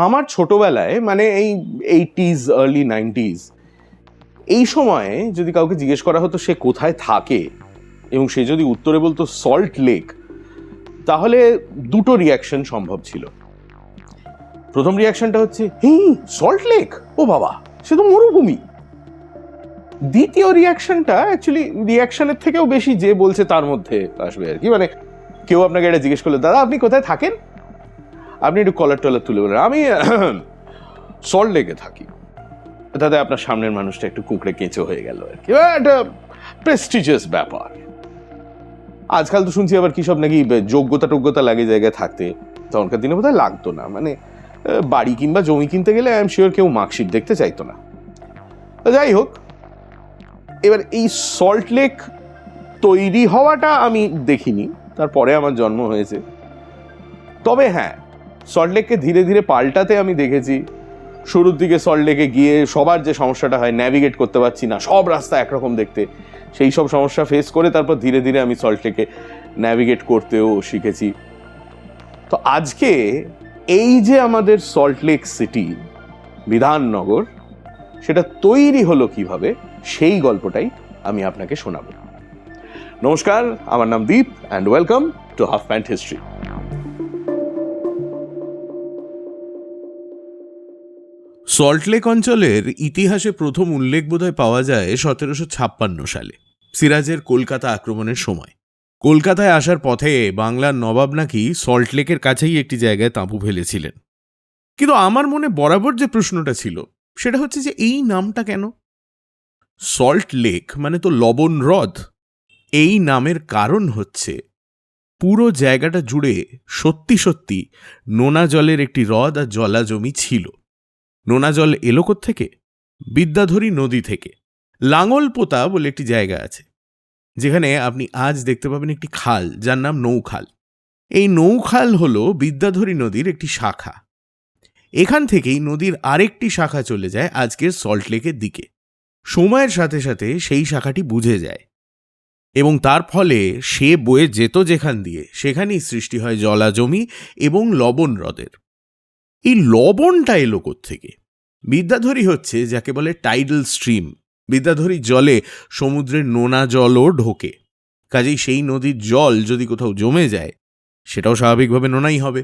আমার ছোটবেলায় মানে এই 80s আর্লি 90s এই সময়ে যদি কাউকে জিজ্ঞেস করা হতো সে কোথায় থাকে এবং সে যদি উত্তরে বলতো সল্ট লেক, তাহলে দুটো রিয়াকশন সম্ভব ছিল। প্রথম রিয়াকশনটা হচ্ছে সল্ট লেক, ও বাবা সে তো মরুভূমি। দ্বিতীয় রিয়াকশনটা অ্যাকচুয়ালি রিয়াকশনের থেকেও বেশি যে বলছে তার মধ্যে আসবে আর কি। মানে কেউ আপনাকে এটা জিজ্ঞেস করলো, দাদা আপনি কোথায় থাকেন, আপনি একটু কলার টলার তুলে বলেন আমি সল্ট লেকে থাকি, তাতে আপনার সামনের মানুষটা একটু কুঁকড়ে কেঁচো হয়ে গেল আর কি, একটা প্রেস্টিজিয়াস ব্যাপার। আজকাল তো শুনছি আবার কি সব নাকি যোগ্যতা লাগে জায়গায় থাকতে, তখনকার দিনে বোধহয় লাগতো না। মানে বাড়ি কিংবা জমি কিনতে গেলে আই এম শিওর কেউ মার্কশিট দেখতে চাইতো না। যাই হোক, এবার এই সল্ট লেক তৈরি হওয়াটা আমি দেখিনি, তারপরে আমার জন্ম হয়েছে। তবে হ্যাঁ, সল্ট লেককে ধীরে ধীরে পাল্টাতে আমি দেখেছি। শুরুর দিকে সল্ট লেকে গিয়ে সবার যে সমস্যাটা হয়, ন্যাভিগেট করতে পারছি না, সব রাস্তা একরকম দেখতে, সেই সব সমস্যা ফেস করে তারপর ধীরে ধীরে আমি সল্ট লেকে ন্যাভিগেট করতেও শিখেছি। তো আজকে এই যে আমাদের সল্ট লেক সিটি, বিধাননগর, সেটা তৈরি হলো কিভাবে, সেই গল্পটাই আমি আপনাকে শোনাবো। নমস্কার, আমার নাম Deep and welcome to half pant history. Salt Lake অঞ্চলের ইতিহাসে প্রথম উল্লেখ বোধহয় পাওয়া যায় 1756 সালে, সিরাজের কলকাতা আক্রমণের সময়। কলকাতায় আসার পথে বাংলার নবাব নাকি সল্টলেকের কাছেই একটি জায়গায় তাঁবু ফেলেছিলেন। কিন্তু আমার মনে বরাবর যে প্রশ্নটা ছিল সেটা হচ্ছে যে এই নামটা কেন? সল্ট লেক মানে তো লবণ হ্রদ। এই নামের কারণ হচ্ছে পুরো জায়গাটা জুড়ে সত্যি সত্যি নোনা জলের একটি হ্রদ আর জলাজমি ছিল। নোনা জল এলো থেকে? বিদ্যাধরী নদী থেকে। লাঙলপোতা বলে একটি জায়গা আছে, যেখানে আপনি আজ দেখতে পাবেন একটি খাল, যার নাম নৌখাল। এই নৌখাল হল বিদ্যাধরী নদীর একটি শাখা। এখান থেকেই নদীর আরেকটি শাখা চলে যায় আজকের সল্টলেকের দিকে। সময়ের সাথে সাথে সেই শাখাটি বুঝে যায় এবং তার ফলে সে বয়ে যেত যেখান দিয়ে, সেখানেই সৃষ্টি হয় জলাজমি এবং লবণ হ্রদের। এই লবণটা এলো থেকে? বিদ্যাধরী হচ্ছে যাকে বলে টাইডাল স্ট্রিম। বিদ্যাধরী জলে সমুদ্রের নোনা জলও ঢোকে, কাজেই সেই নদীর জল যদি কোথাও জমে যায় সেটাও স্বাভাবিকভাবে নোনাই হবে।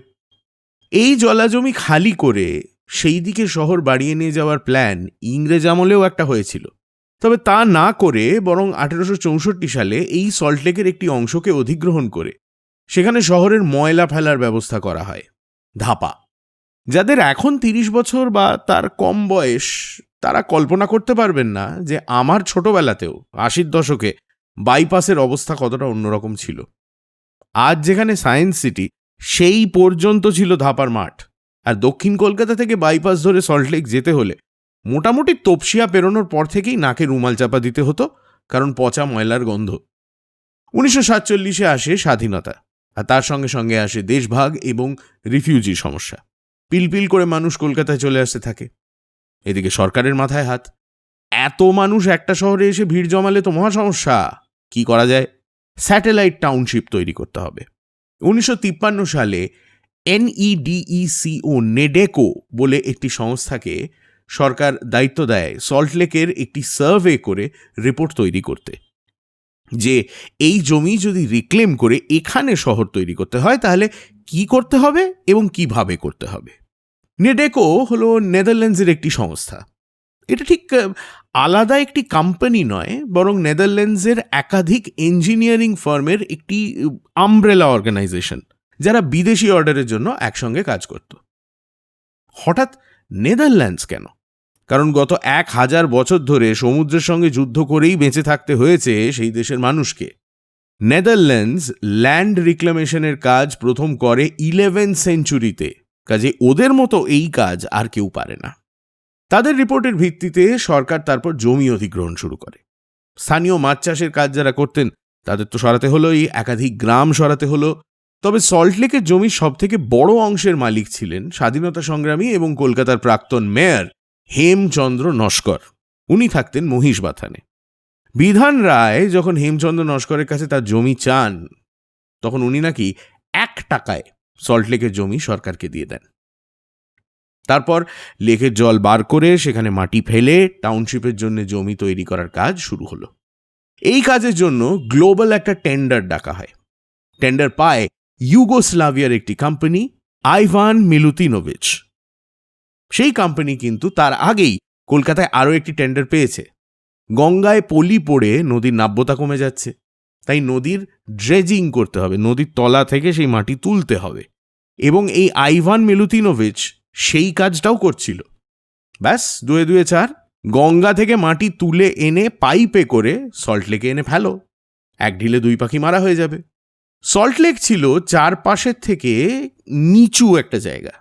এই জলাজমি খালি করে সেই দিকে শহর বাড়িয়ে নিয়ে যাওয়ার প্ল্যান ইংরেজ আমলেও একটা হয়েছিল। তবে তা না করে বরং 1864 সালে এই সল্টলেকের একটি অংশকে অধিগ্রহণ করে সেখানে শহরের ময়লা ফেলার ব্যবস্থা করা হয়, ধাপা। যাদের এখন 30 বছর বা তার কম বয়স, তারা কল্পনা করতে পারবেন না যে আমার ছোটবেলাতেও 80-র দশকে বাইপাসের অবস্থা কতটা অন্যরকম ছিল। আজ যেখানে সায়েন্স সিটি, সেই পর্যন্ত ছিল ধাপার মাঠ। আর দক্ষিণ কলকাতা থেকে বাইপাস ধরে সল্টলেক যেতে হলে মোটামুটি তপসিয়া পেরোনোর পর থেকেই নাকে রুমাল চাপা দিতে হতো, কারণ পচা ময়লার গন্ধ। 1947 আসে স্বাধীনতা, আর তার সঙ্গে সঙ্গে আসে দেশভাগ এবং রিফিউজি সমস্যা। পিলপিল করে মানুষ কলকাতায় চলে আসতে থাকে। এদিকে সরকারের মাথায় হাত। এত মানুষ একটা শহরে এসে ভিড় জমালে তো মহা সমস্যা। কি করা যায়? স্যাটেলাইট টাউনশিপ তৈরি করতে হবে। 1953 সালে NEDECO নেডেকো বলে একটি সংস্থাকে সরকার দায়িত্ব দেয় সল্টলেকের একটি সার্ভে করে রিপোর্ট তৈরি করতে, যে এই জমি যদি রিক্লেম করে এখানে শহর তৈরি করতে হয় তাহলে কি করতে হবে এবং কিভাবে করতে হবে। নেডেকো হলো নেদারল্যান্ডসের একটি সংস্থা। এটা ঠিক আলাদা একটি কোম্পানি নয়, বরং নেদারল্যান্ডসের একাধিক ইঞ্জিনিয়ারিং ফার্মের একটি আমব্রেলা অর্গানাইজেশন, যারা বিদেশি অর্ডারের জন্য একসঙ্গে কাজ করত। হঠাৎ নেদারল্যান্ডস কেন? কারণ গত 1000 বছর ধরে সমুদ্রের সঙ্গে যুদ্ধ করেই বেঁচে থাকতে হয়েছে সেই দেশের মানুষকে। নেদারল্যান্ডস ল্যান্ড রিক্লেমেশনের কাজ প্রথম করে 11th সেঞ্চুরিতে, কাজে ওদের মতো এই কাজ আর কেউ পারে না। তাদের রিপোর্টের ভিত্তিতে সরকার তারপর জমি অধিগ্রহণ শুরু করে। স্থানীয় মাছ চাষের কাজ যারা করতেন তাদের তো সরাতে হলোই, একাধিক গ্রাম সরাতে হলো। তবে সল্টলেকের জমির সবথেকে বড় অংশের মালিক ছিলেন স্বাধীনতা সংগ্রামী এবং কলকাতার প্রাক্তন মেয়র হেমচন্দ্র নস্কর। উনি থাকতেন মহিষবাথানে। বিধান রায় যখন হেমচন্দ্র নস্করের কাছে তার জমি চান, তখন উনি নাকি 1 টাকায় সল্টলেকের জমি সরকারকে দিয়ে দেন। তারপর লেকের জল বার করে সেখানে মাটি ফেলে টাউনশিপের জন্য জমি তৈরি করার কাজ শুরু হলো। এই কাজের জন্য গ্লোবাল একটা টেন্ডার ডাকা হয়। টেন্ডার পায় ইউগোস্লাভিয়ার একটি কোম্পানি, আইভান মিলুতিনোভিচ। সেই কোম্পানি কিন্তু তার আগেই কলকাতায় আরও একটি টেন্ডার পেয়েছে। গঙ্গায় পলি পড়ে নদীর নাব্যতা কমে যাচ্ছে, তাই নদীর ড্রেজিং করতে হবে, নদীর তলা থেকে সেই মাটি তুলতে হবে, এবং এই আইভান মিলুতিনোভিচ সেই কাজটাও করছিল। ব্যাস, দুয়ে দুয়ে চার, গঙ্গা থেকে মাটি তুলে এনে পাইপে করে সল্টলেকে এনে ফেলো, এক ঢিলে দুই পাখি মারা হয়ে যাবে। সল্টলেক ছিল চারপাশের থেকে নিচু একটা জায়গা।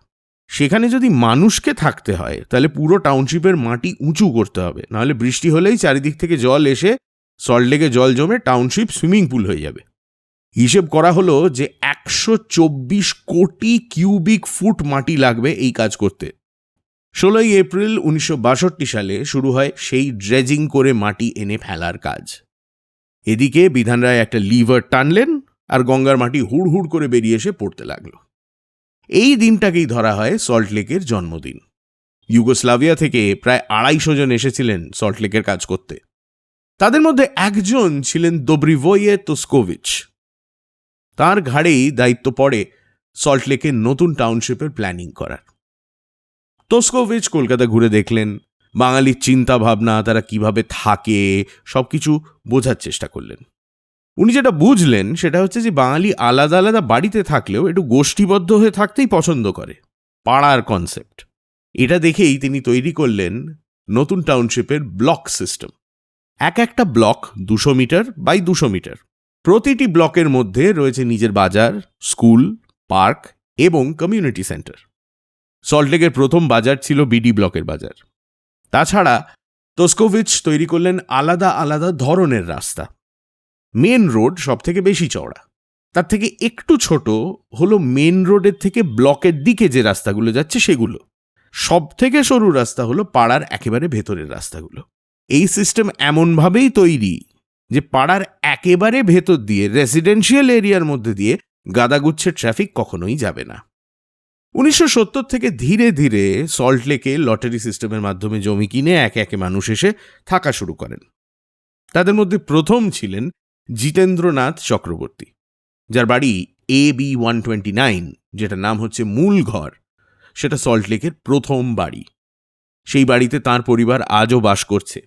সেখানে যদি মানুষকে থাকতে হয় তাহলে পুরো টাউনশিপের মাটি উঁচু করতে হবে, নাহলে বৃষ্টি হলেই চারিদিক থেকে জল এসে সল্টলেকে জল জমে টাউনশিপ সুইমিং পুল হয়ে যাবে। হিসেব করা হলো যে 124 কোটি কিউবিক ফুট মাটি লাগবে এই কাজ করতে। 16 এপ্রিল 1962 সালে শুরু হয় সেই ড্রেজিং করে মাটি এনে ফেলার কাজ। এদিকে বিধান রায় একটা লিভার টানলেন আর গঙ্গার মাটি হুড় হুড় করে বেরিয়ে এসে পড়তে লাগলো। এই দিনটাকেই ধরা হয় সল্টলেকের জন্মদিন। ইউগোস্লাভিয়া থেকে প্রায় 250 জন এসেছিলেন সল্টলেকের কাজ করতে। তাদের মধ্যে একজন ছিলেন দোব্রিভোয়ে তোস্কোভিচ। তার ঘাড়েই দায়িত্ব পড়ে সল্টলেকের নতুন টাউনশিপের প্ল্যানিং করার। তোস্কোভিচ কলকাতা ঘুরে দেখলেন, বাঙালির চিন্তা ভাবনা, তারা কিভাবে থাকে, সবকিছু বোঝার চেষ্টা করলেন। উনি যেটা বুঝলেন সেটা হচ্ছে যে বাঙালি আলাদা আলাদা বাড়িতে থাকলেও একটু গোষ্ঠীবদ্ধ হয়ে থাকতেই পছন্দ করে, পাড়ার কনসেপ্ট। এটা দেখেই তিনি তৈরি করলেন নতুন টাউনশিপের ব্লক সিস্টেম। এক একটা ব্লক 200 মিটার বাই 200 মিটার। প্রতিটি ব্লকের মধ্যে রয়েছে নিজের বাজার, স্কুল, পার্ক এবং কমিউনিটি সেন্টার। সল্টলেকের প্রথম বাজার ছিল বিডি ব্লকের বাজার। তাছাড়া তোস্কোভিচ তৈরি করলেন আলাদা আলাদা ধরনের রাস্তা। মেন রোড সব থেকে বেশি চওড়া, তার থেকে একটু ছোট হলো মেন রোডের থেকে ব্লকের দিকে যে রাস্তাগুলো যাচ্ছে সেগুলো। সব থেকে সরু রাস্তা হলো পাড়ার একেবারে ভেতরের রাস্তাগুলো। এই সিস্টেম এমনভাবেই তৈরি যে পাড়ার একেবারে ভেতর দিয়ে রেসিডেন্সিয়াল এরিয়ার মধ্যে দিয়ে গাদাগুচ্ছের ট্রাফিক কখনোই যাবে না। 1970 থেকে ধীরে ধীরে সল্টলেকে লটারি সিস্টেমের মাধ্যমে জমি কিনে একে একে মানুষ এসে থাকা শুরু করেন। তাদের মধ্যে প্রথম ছিলেন জিতেন্দ্রনাথ চক্রবর্তী, যার বাড়ি AB 129, যেটা নাম হচ্ছে মূল ঘর। সেটা সল্টলেকের প্রথম বাড়ি। সেই বাড়িতে তার পরিবার আজও বাস করছে।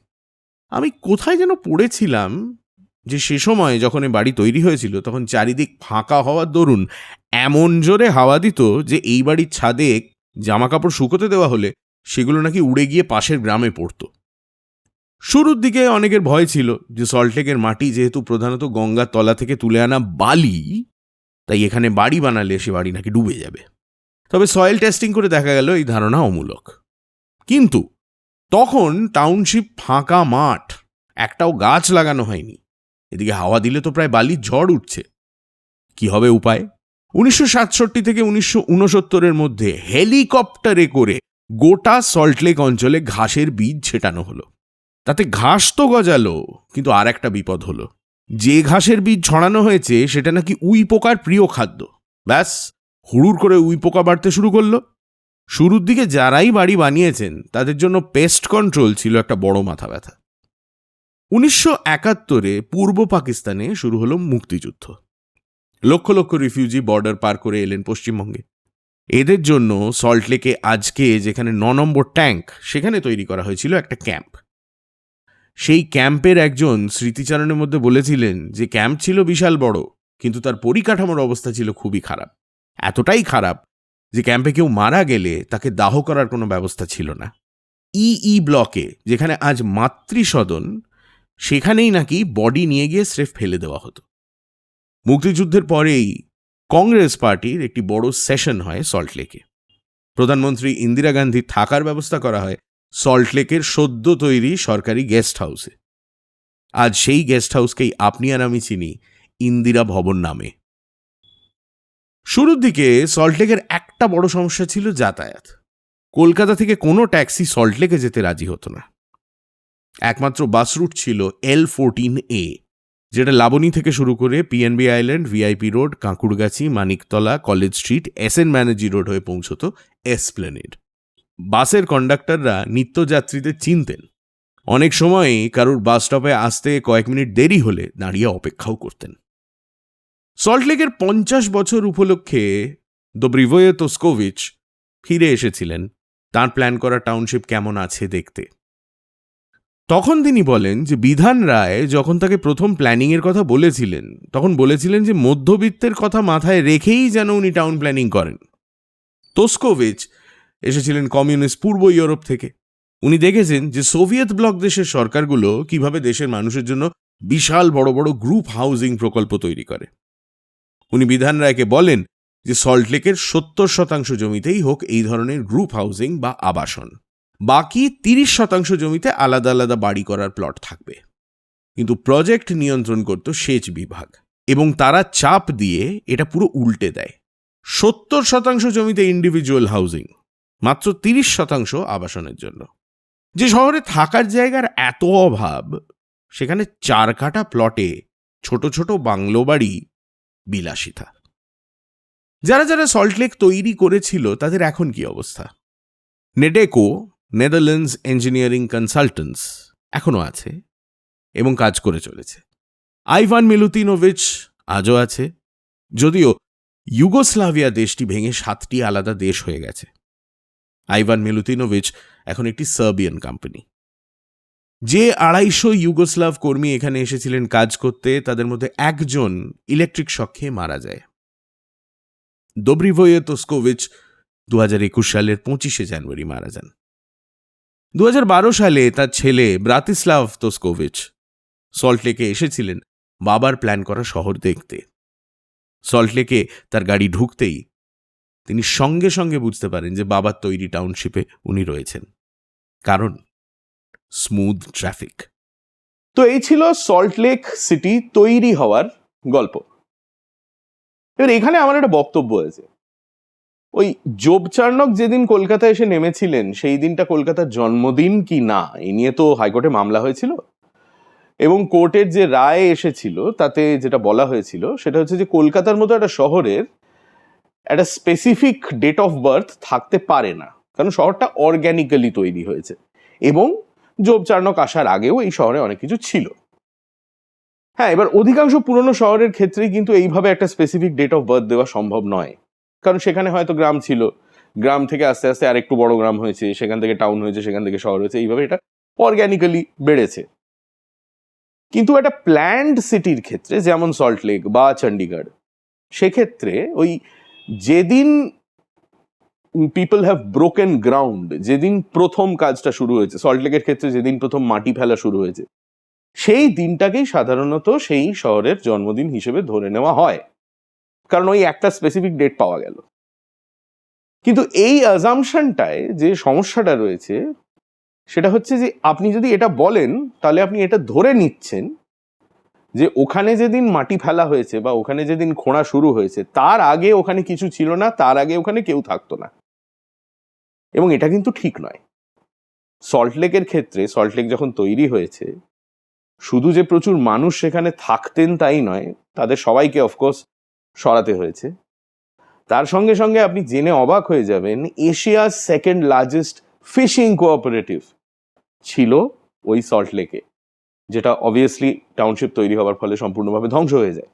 আমি কোথায় যেন পড়েছিলাম যে সে সময় যখন এই বাড়ি তৈরি হয়েছিল তখন চারিদিক ফাঁকা হওয়ার দরুন এমন জোরে হাওয়া দিত যে এই বাড়ির ছাদে জামা কাপড় শুকোতে দেওয়া হলে সেগুলো নাকি উড়ে গিয়ে পাশের গ্রামে পড়ত। শুরুর দিকে অনেকের ভয় ছিল যে সল্টলেকের মাটি যেহেতু প্রধানত গঙ্গার তলা থেকে তুলে আনা বালি, তাই এখানে বাড়ি বানালে সে বাড়ি নাকি ডুবে যাবে। তবে সয়েল টেস্টিং করে দেখা গেল এই ধারণা অমূলক। কিন্তু তখন টাউনশিপ ফাঁকা মাঠ, একটাও গাছ লাগানো হয়নি। এদিকে হাওয়া দিলে তো প্রায় বালির ঝড় উঠছে। কি হবে উপায়? 1967 থেকে 1969 মধ্যে হেলিকপ্টারে করে গোটা সল্টলেক অঞ্চলে ঘাসের বীজ ছেটানো হলো। তাতে ঘাস তো গজালো, কিন্তু আর একটা বিপদ হলো। যে ঘাসের বীজ ছড়ানো হয়েছে সেটা নাকি উই পোকার প্রিয় খাদ্য। ব্যাস, হুড়ুর করে উই পোকা বাড়তে শুরু করলো। শুরুর দিকে যারাই বাড়ি বানিয়েছেন তাদের জন্য পেস্ট কন্ট্রোল ছিল একটা বড় মাথা ব্যথা। 1971 পূর্ব পাকিস্তানে শুরু হলো মুক্তিযুদ্ধ। লক্ষ লক্ষ রিফিউজি বর্ডার পার করে এলেন পশ্চিমবঙ্গে। এদের জন্য সল্টলেকে আজকে যেখানে 9 নম্বর ট্যাঙ্ক, সেখানে তৈরি করা হয়েছিল একটা ক্যাম্প। সেই ক্যাম্পের একজন স্মৃতিচারণের মধ্যে বলেছিলেন যে ক্যাম্প ছিল বিশাল বড়, কিন্তু তার পরিকাঠামোর অবস্থা ছিল খুবই খারাপ। এতটাই খারাপ যে ক্যাম্পে কেউ মারা গেলে তাকে দাহ করার কোনো ব্যবস্থা ছিল না। ব্লকে, যেখানে আজ মাতৃসদন, সেখানেই নাকি বডি নিয়ে গিয়ে স্রেফ ফেলে দেওয়া হতো। মুক্তিযুদ্ধের পরেই কংগ্রেস পার্টির একটি বড় সেশন হয় সল্টলেকে। প্রধানমন্ত্রী ইন্দিরা গান্ধীর থাকার ব্যবস্থা করা হয় সল্টলেকের সদ্য তৈরি সরকারি গেস্ট হাউসে। আজ সেই গেস্ট হাউসকেই আপনি আর আমি চিনি ইন্দিরা ভবন নামে। শুরুর দিকে সল্টলেকের একটা বড় সমস্যা ছিল যাতায়াত। কলকাতা থেকে কোনো ট্যাক্সি সল্টলেকে যেতে রাজি হতো না। একমাত্র বাস রুট ছিল L14A, যেটা লাবণী থেকে শুরু করে PNB island, VIP road, Kankurgachi, Maniktala, college street, SN Banerjee road হয়ে পৌঁছত এসপ্লেনেড। বাসের কন্ডাক্টররা নিত্যযাত্রীদের চিনতেন। অনেক সময়ই কারুর বাস স্টপে আসতে কয়েক মিনিট দেরি হলে দাঁড়িয়ে অপেক্ষাও করতেন। সল্টলেকের 50 বছর উপলক্ষে দোব্রিভোয়ে তোস্কোভিচ ফিরে এসেছিলেন তাঁর প্ল্যান করা টাউনশিপ কেমন আছে দেখতে। তখন তিনি বলেন যে বিধান রায় যখন তাকে প্রথম প্ল্যানিংয়ের কথা বলেছিলেন তখন বলেছিলেন যে মধ্যবিত্তের কথা মাথায় রেখেই যেন উনি টাউন প্ল্যানিং করেন। তোস্কোভিচ এসেছিলেন কমিউনিস্ট পূর্ব ইউরোপ থেকে। উনি দেখেছেন যে সোভিয়েত ব্লক দেশের সরকারগুলো কিভাবে দেশের মানুষের জন্য বিশাল বড় বড় গ্রুপ হাউজিং প্রকল্প তৈরি করে। উনি বিধান রায়কে বলেন যে সল্টলেকের 70% জমিতেই হোক এই ধরনের গ্রুপ হাউজিং বা আবাসন, বাকি 30% জমিতে আলাদা আলাদা বাড়ি করার প্লট থাকবে। কিন্তু প্রজেক্ট নিয়ন্ত্রণ করত সেচ বিভাগ এবং তারা চাপ দিয়ে এটা পুরো উল্টে দেয়। 70% জমিতে ইন্ডিভিজুয়াল হাউজিং, মাত্র 30% আবাসনের জন্য। যে শহরে থাকার জায়গার এত অভাব, সেখানে 4 কাঠা প্লটে ছোট ছোট বাংলো বাড়ি বিলাসিতা। যারা যারা সল্টলেক তৈরি করেছিল তাদের এখন কি অবস্থা? নেডেকো, নেদারল্যান্ডস ইঞ্জিনিয়ারিং কনসালটেন্টস, এখনও আছে এবং কাজ করে চলেছে। আইভান মিলুতিনোভিচ আজও আছে, যদিও ইউগোস্লাভিয়া দেশটি ভেঙে 7টি আলাদা দেশ হয়ে গেছে। আইভান মিলুতিনোভিচ এখন একটি সার্বিয়ান কোম্পানি। যে 250 ইউগোস্লাভ কর্মী এখানে এসেছিলেন কাজ করতে, তাদের মধ্যে একজন ইলেকট্রিক শক খেয়ে মারা যায়। দোব্রিভোয়ে তোস্কোভিচ 2021 সালের 25শে জানুয়ারি মারা যান। 2012 সালে তার ছেলে ব্রাতিস্লাভ তোস্কোভিচ সল্টলেকে এসেছিলেন বাবার প্ল্যান করা শহর দেখতে। সল্টলেকে তার গাড়ি ঢুকতেই তিনি সঙ্গে সঙ্গে বুঝতে পারেন যে বাবার তৈরি টাউনশিপে উনি রয়েছেন, কারণ স্মুথ ট্রাফিক। তো এই ছিল সল্টলেক সিটি তৈরি হওয়ার গল্প। এবার এখানে আমার একটা বক্তব্য আছে। ওই জোব চার্নক যেদিন কলকাতায় এসে নেমেছিলেন সেই দিনটা কলকাতার জন্মদিন কি না, এই নিয়ে তো হাইকোর্টে মামলা হয়েছিল এবং কোর্টের যে রায় এসেছিল তাতে যেটা বলা হয়েছিল সেটা হচ্ছে যে কলকাতার মতো একটা শহরের একটা স্পেসিফিক ডেট অফ বার্থ থাকতে পারে না, কারণ শহরটা অর্গ্যানিক্যালি তৈরি হয়েছে এবং জোব চার্নক আসার আগেও এই শহরে অনেক কিছু ছিল। হ্যাঁ, এবার অধিকাংশ পুরনো শহরের ক্ষেত্রেই কিন্তু এইভাবে একটা স্পেসিফিক ডেট অফ বার্থ দেওয়া সম্ভব নয়, কারণ সেখানে হয়তো গ্রাম ছিল, গ্রাম থেকে আস্তে আস্তে আরেকটু বড় গ্রাম হয়েছে, সেখান থেকে টাউন হয়েছে, সেখান থেকে শহর হয়েছে, এইভাবে এটা অর্গ্যানিক্যালি বেড়েছে। কিন্তু একটা প্ল্যান্ড সিটির ক্ষেত্রে যেমন সল্টলেক বা চণ্ডীগড়, সেক্ষেত্রে ওই যেদিন পিপল হ্যাভ ব্রোকেন গ্রাউন্ড, যেদিন প্রথম কাজটা শুরু হয়েছে, সল্টলেকের ক্ষেত্রে যেদিন প্রথম মাটি ফেলা শুরু হয়েছে, সেই দিনটাকেই সাধারণত সেই শহরের জন্মদিন হিসেবে ধরে নেওয়া হয়, কারণ ওই একটা স্পেসিফিক ডেট পাওয়া গেল। কিন্তু এই অ্যাজাম্পশনটায় যে সমস্যাটা রয়েছে সেটা হচ্ছে যে আপনি যদি এটা বলেন তাহলে আপনি এটা ধরে নিচ্ছেন যে ওখানে যেদিন মাটি ফেলা হয়েছে বা ওখানে যেদিন খোঁড়া শুরু হয়েছে তার আগে ওখানে কিছু ছিল না, তার আগে ওখানে কেউ থাকতো না, এবং এটা কিন্তু ঠিক নয়। সল্টলেকের ক্ষেত্রে সল্টলেক যখন তৈরি হয়েছে শুধু যে প্রচুর মানুষ সেখানে থাকতেন তাই নয়, তাদের সবাইকে অফকোর্স সরাতে হয়েছে। তার সঙ্গে সঙ্গে আপনি জেনে অবাক হয়ে যাবেন এশিয়ার সেকেন্ড লার্জেস্ট ফিশিং কোঅপারেটিভ ছিল ওই সল্টলেকে, যেটা অবভিয়াসলি টাউনশিপ তৈরি হওয়ার ফলে সম্পূর্ণভাবে ধ্বংস হয়ে যায়।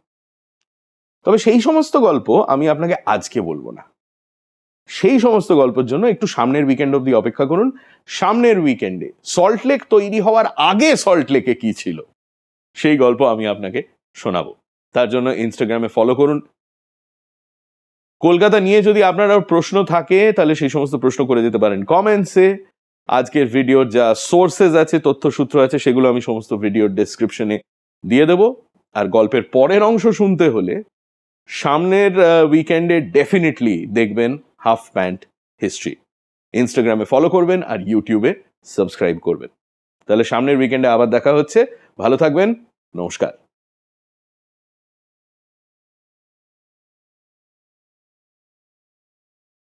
তবে সেই সমস্ত গল্প আমি আপনাকে আজকে বলবো না, সেই সমস্ত গল্পের জন্য একটু সামনের উইকেন্ড অবধি অপেক্ষা করুন। সামনের উইকেন্ডে সল্টলেক তৈরি হওয়ার আগে সল্টলেকে কি ছিল সেই গল্প আমি আপনাকে শোনাবো। তার জন্য ইনস্টাগ্রামে ফলো করুন। কলকাতা নিয়ে যদি আপনার আর প্রশ্ন থাকে তাহলে সেই সমস্ত প্রশ্ন করে যেতে পারেন কমেন্টসে। আজকের ভিডিওর যা সোর্সেস আছে, তথ্যসূত্র আছে, সেগুলো আমি সমস্ত ভিডিওর ডেসক্রিপশনে দিয়ে দেবো। আর গল্পের পরের অংশ শুনতে হলে সামনের উইকেন্ডে ডেফিনেটলি দেখবেন হাফ প্যান্ট হিস্ট্রি। ইনস্টাগ্রামে ফলো করবেন আর ইউটিউবে সাবস্ক্রাইব করবেন। তাহলে সামনের উইকেন্ডে আবার দেখা হচ্ছে। ভালো থাকবেন, নমস্কার।